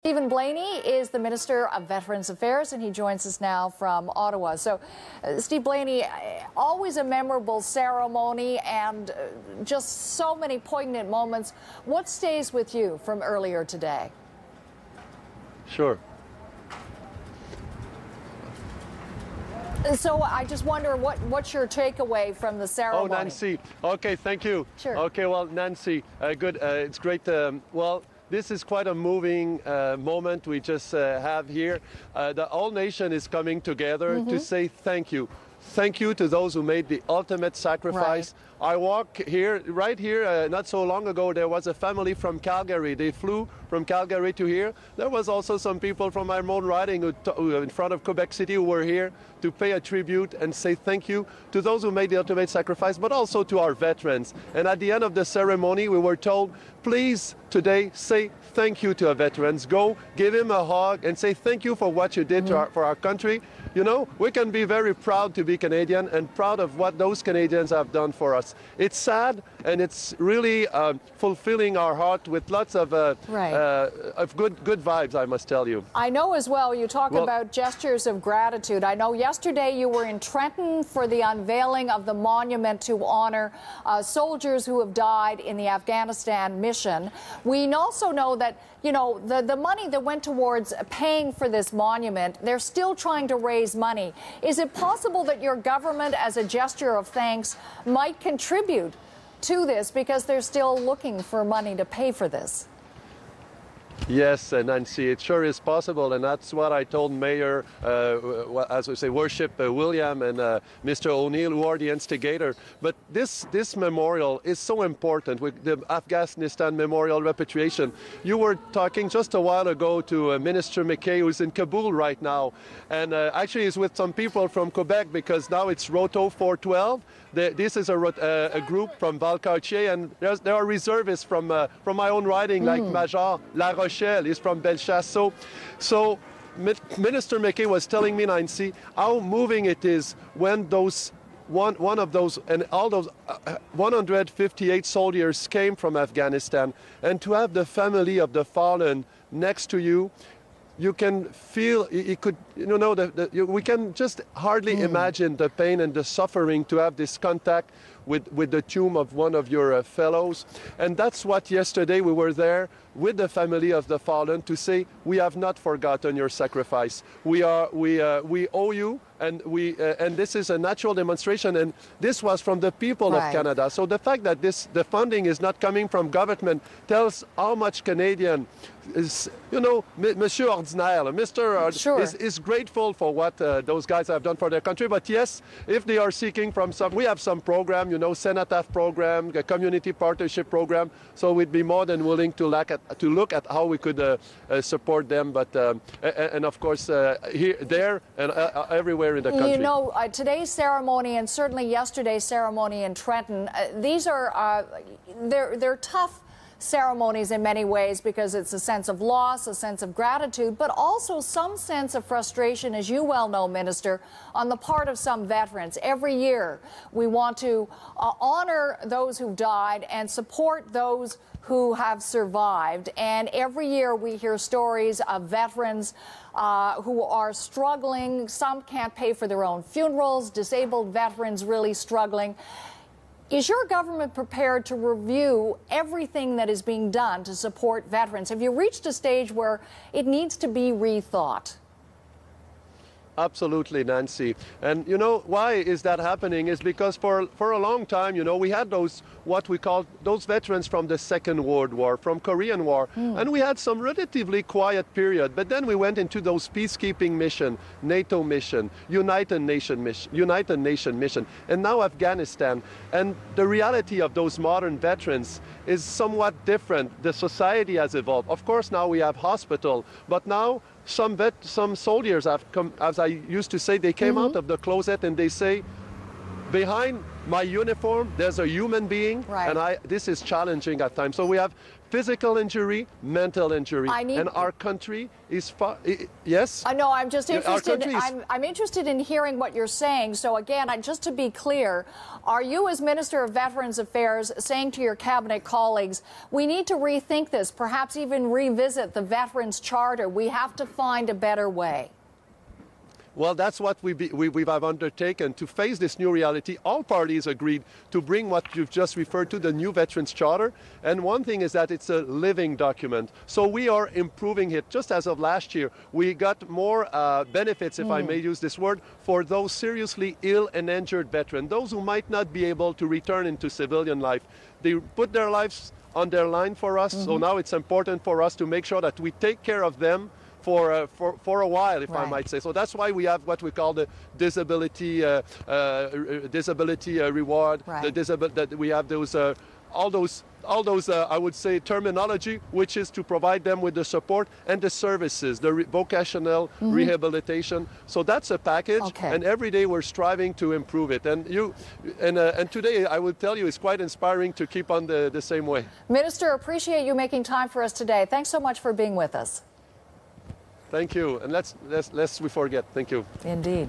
Steven Blaney is the Minister of Veterans Affairs, and he joins us now from Ottawa. So, Steve Blaney, always a memorable ceremony and just so many poignant moments. What stays with you from earlier today? Sure. So I just wonder what's your takeaway from the ceremony? Oh, Nancy. Okay, thank you. Sure. Okay, well, Nancy, good. It's great. Well, this is quite a moving moment we just have here. The whole nation is coming together to say thank you. Thank you to those who made the ultimate sacrifice. Right. I walk here, right here, not so long ago, there was a family from Calgary. They flew from Calgary to here. There was also some people from my own riding who in front of Quebec City who were here to pay a tribute and say thank you to those who made the ultimate sacrifice, but also to our veterans. And at the end of the ceremony, we were told, please today say thank you to our veterans. Go give him a hug and say thank you for what you did for our country. You know, we can be very proud to be Canadian and proud of what those Canadians have done for us. It's sad and it's really fulfilling our heart with lots of good vibes, I must tell you. I know as well, you talk about gestures of gratitude. I know yesterday you were in Trenton for the unveiling of the monument to honor soldiers who have died in the Afghanistan mission. We also know that, you know, the money that went towards paying for this monument, they're still trying to raise money. Is it possible that your government, as a gesture of thanks, might contribute to this because they're still looking for money to pay for this? Yes, Nancy, it sure is possible, and that's what I told Mayor, as we say, Worship William and Mr. O'Neill, who are the instigator. But this memorial is so important with the Afghanistan Memorial Repatriation. You were talking just a while ago to Minister McKay, who's in Kabul right now, and actually is with some people from Quebec because now it's Roto 412. This is a group from Valcartier, and there are reservists from my own riding, like Major La Rochelle is from Bellechasse. So Minister McKay was telling me, Nancy, how moving it is when those one of those and all those 158 soldiers came from Afghanistan, and to have the family of the fallen next to you. You can feel, we can just hardly imagine the pain and the suffering to have this contact with the tomb of one of your fellows. And that's what yesterday we were there with the family of the fallen to say, we have not forgotten your sacrifice. We owe you, and this is a natural demonstration, and this was from the people of Canada. So the fact that the funding is not coming from government tells how much Canadian is, Monsieur Ordinaire, Mr. is grateful for what those guys have done for their country. But yes, if they are seeking from we have some program, Cenotaph program, a community partnership program, so we'd be more than willing to look at how we could support them. But and of course here, there, and everywhere in the country. You know, today's ceremony and certainly yesterday's ceremony in Trenton, these are they're tough ceremonies in many ways because it's a sense of loss, a sense of gratitude, but also some sense of frustration, as you well know, Minister, on the part of some veterans. Every year we want to honor those who've died and support those who have survived. And every year we hear stories of veterans who are struggling. Some can't pay for their own funerals, disabled veterans really struggling. Is your government prepared to review everything that is being done to support veterans? Have you reached a stage where it needs to be rethought? Absolutely, Nancy. And why is that happening is because for a long time, we had what we call those veterans from the Second World War, from Korean War, and we had some relatively quiet period. But then we went into those peacekeeping mission, NATO mission, United Nation mission, and now Afghanistan. And the reality of those modern veterans is somewhat different. The society has evolved. Of course, now we have hospital, but now some soldiers have come, as I used to say, they came out of the closet and they say, behind my uniform, there's a human being, right. and this is challenging at times. So we have physical injury, mental injury, and our country is yes. I know. I'm just interested. Is, I'm interested in hearing what you're saying. So again, just to be clear, are you, as Minister of Veterans Affairs, saying to your cabinet colleagues, we need to rethink this, perhaps even revisit the Veterans Charter? We have to find a better way. Well, that's what we have undertaken to face this new reality. All parties agreed to bring what you've just referred to, the new Veterans Charter. And one thing is that it's a living document. So we are improving it. Just as of last year, we got more benefits, if I may use this word, for those seriously ill and injured veterans, those who might not be able to return into civilian life. They put their lives on their line for us. So now it's important for us to make sure that we take care of them for a while, if I might say. So that's why we have what we call the disability reward. That we have those all those I would say terminology, which is to provide them with the support and the services, the vocational rehabilitation. So that's a package, and every day we're striving to improve it. And today I would tell you it's quite inspiring to keep on the same way. Minister, appreciate you making time for us today. Thanks so much for being with us. Thank you, and lest we forget. Thank you. Indeed.